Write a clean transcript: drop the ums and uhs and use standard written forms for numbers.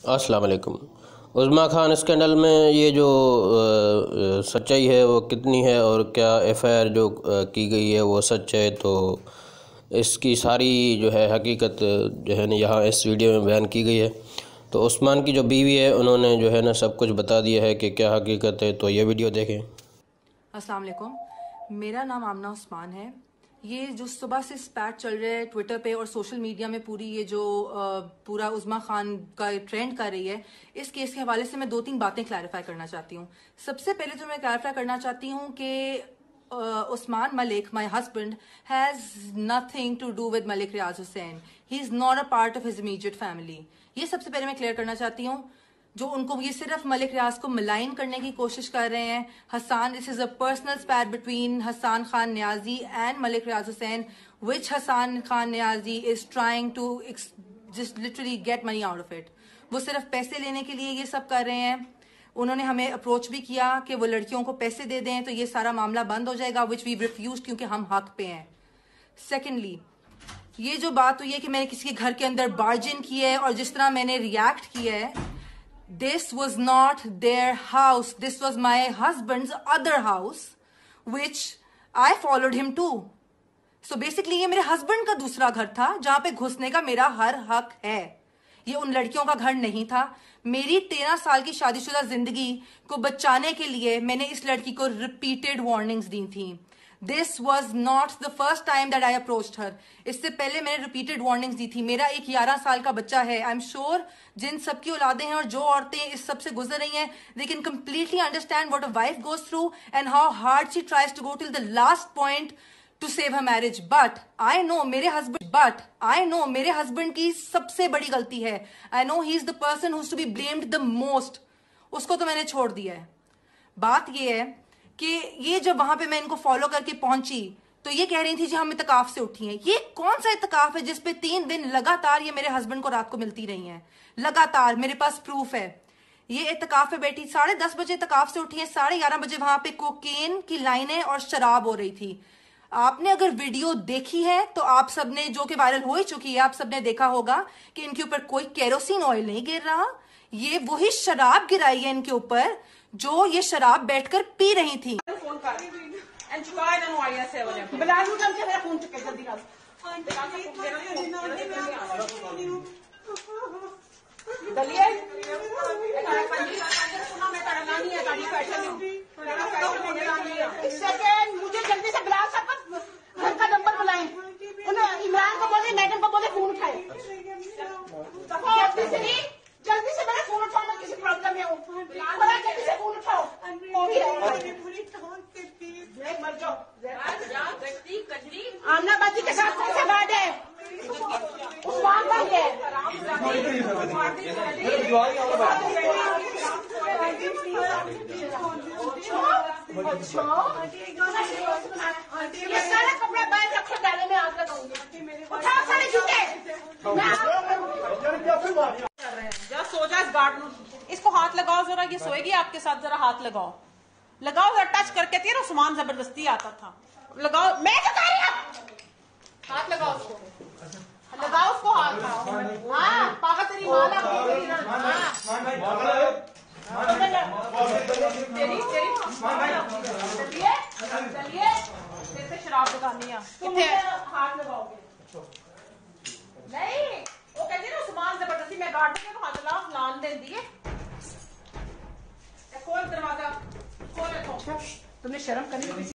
अस्सलाम वालेकुम। उज़्मा खान स्कैंडल में ये जो सच्चाई है वो कितनी है और क्या एफआईआर जो की गई है वो सच है, तो इसकी सारी जो है हकीकत जो है ना यहाँ इस वीडियो में बयान की गई है। तो उस्मान की जो बीवी है उन्होंने जो है ना सब कुछ बता दिया है कि क्या हकीकत है, तो ये वीडियो देखें। अस्सलाम वालेकुम, मेरा नाम आमना उस्मान है। ये जो सुबह से स्पैट चल रहा है ट्विटर पे और सोशल मीडिया में, पूरी ये जो पूरा उज़्मा खान का ट्रेंड कर रही है, इस केस के हवाले से मैं 2-3 बातें क्लैरिफाई करना चाहती हूँ। सबसे पहले तो मैं क्लैरिफाई करना चाहती हूँ कि Usman Malik, my husband, has nothing to do with Malik Riaz Hussain. He is not a part of his immediate family. ये सबसे पहले मैं क्लियर करना चाहती हूँ। जो उनको ये सिर्फ मलिक रियाज को मलाइन करने की कोशिश कर रहे हैं। Hasan, this is a personal spat between Hasan Khan Niazi and Malik Riaz Hussain, which Hasan Khan Niazi is trying to just literally get money out of it. वो सिर्फ पैसे लेने के लिए ये सब कर रहे हैं। उन्होंने हमें अप्रोच भी किया कि वो लड़कियों को पैसे दे दें तो ये सारा मामला बंद हो जाएगा, विच वी रिफ्यूज, क्योंकि हम हक पे हैं। सेकेंडली, ये जो बात हुई है कि मैंने किसी के घर के अंदर बार्जिन किया है और जिस तरह मैंने रिएक्ट किया है, this was not their house, this was my husband's other house which I followed him to. So basically ये मेरे हस्बैंड का दूसरा घर था जहां पे घुसने का मेरा हर हक है। ये उन लड़कियों का घर नहीं था। मेरी 13 साल की शादीशुदा जिंदगी को बचाने के लिए मैंने इस लड़की को रिपीटेड वार्निंग्स दी थी। This was not the first time that I approached her. इससे पहले मैंने रिपीटेड वार्निंग्स दी थी। मेरा एक 11 साल का बच्चा है। आई एम श्योर जिन सबकी औलादें हैं और जो औरतें इस सब से गुजर रही हैं, they can completely understand what a wife goes through and how hard she tries to go till the last point to save her marriage. But I know मेरे हस्बैंड की सबसे बड़ी गलती है। I know he is the person who's to be blamed the most. उसको तो मैंने छोड़ दिया है। बात ये है कि ये जब वहां पे मैं इनको फॉलो करके पहुंची तो ये कह रही थी जी हम इत्तकाफ से उठी हैं। ये कौन सा इत्तकाफ है जिसपे 3 दिन लगातार ये मेरे हस्बैंड को रात को मिलती रही हैं? लगातार मेरे पास प्रूफ है। ये इत्तकाफ पे बैठी 10:30 बजे इत्तकाफ से उठी है, 11:30 बजे वहां पे कोकेन की लाइनें और शराब हो रही थी। आपने अगर वीडियो देखी है तो आप सबने, जो कि वायरल हो ही चुकी है, आप सबने देखा होगा कि इनके ऊपर कोई केरोसिन ऑयल नहीं गिर रहा। ये वही शराब गिराई है इनके ऊपर जो ये शराब बैठकर पी रही थी। मुझे जल्दी से बुला, सब घर का नंबर बुलाएं। इमरान को बोले, मैडम को बोले फोन उठाए। जल्दी से मेरा फोन उठाओ, मैं किसी प्रॉब्लम में हूँ। जल्दी से फोन उठाओ। मर जाओ। आमना बाजी के साथ कौन सा गार्ड है? उस्मान भाई है। ये सारा कपड़ा बाहर रखो, डाले में आग लगाऊंगी। उठाओ सारे जूते। जा सो जा इस गार्ड में। इसको हाथ लगाओ जरा, ये सोएगी आपके साथ, जरा हाथ लगाओ। लगाओ जरा, टच करके तेरा उस्मान जबरदस्ती आता था। लगाओ, मैं तो कह रही हूँ हाथ लगाओ उसको, लगाओ उसको हाथ। हाँ पागल तेरी माँ ना चलिए फिर से शराब लगानी है। कितने हाथ लगाओगे? नहीं, वो कहती ना उस्मान जबरदस्ती, मैं गार्ड के हाथ ला लान दे दिए। खोल दरवाजा, खोल। तुमने शर्म करनी